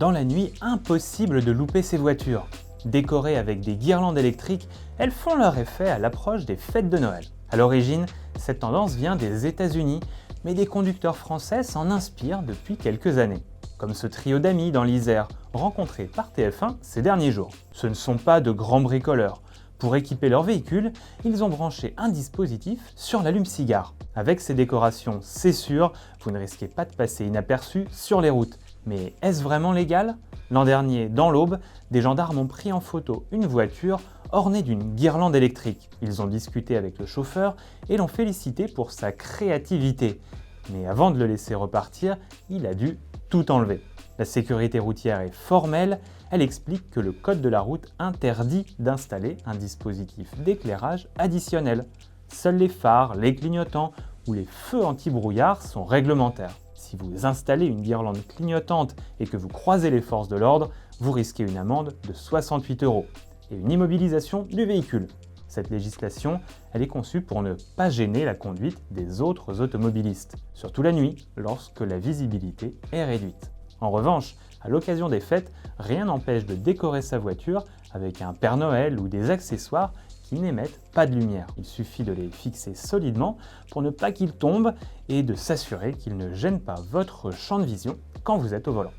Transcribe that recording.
Dans la nuit, impossible de louper ces voitures. Décorées avec des guirlandes électriques, elles font leur effet à l'approche des fêtes de Noël. À l'origine, cette tendance vient des États-Unis, mais des conducteurs français s'en inspirent depuis quelques années. Comme ce trio d'amis dans l'Isère, rencontré par TF1 ces derniers jours. Ce ne sont pas de grands bricoleurs. Pour équiper leur véhicule, ils ont branché un dispositif sur l'allume-cigare. Avec ces décorations, c'est sûr, vous ne risquez pas de passer inaperçu sur les routes. Mais est-ce vraiment légal? L'an dernier, dans l'Aube, des gendarmes ont pris en photo une voiture ornée d'une guirlande électrique. Ils ont discuté avec le chauffeur et l'ont félicité pour sa créativité. Mais avant de le laisser repartir, il a dû tout enlever. La sécurité routière est formelle, elle explique que le code de la route interdit d'installer un dispositif d'éclairage additionnel. Seuls les phares, les clignotants ou les feux anti-brouillard sont réglementaires. Si vous installez une guirlande clignotante et que vous croisez les forces de l'ordre, vous risquez une amende de 68 € et une immobilisation du véhicule. Cette législation, elle est conçue pour ne pas gêner la conduite des autres automobilistes, surtout la nuit, lorsque la visibilité est réduite. En revanche, à l'occasion des fêtes, rien n'empêche de décorer sa voiture avec un Père Noël ou des accessoires qui n'émettent pas de lumière. Il suffit de les fixer solidement pour ne pas qu'ils tombent et de s'assurer qu'ils ne gênent pas votre champ de vision quand vous êtes au volant.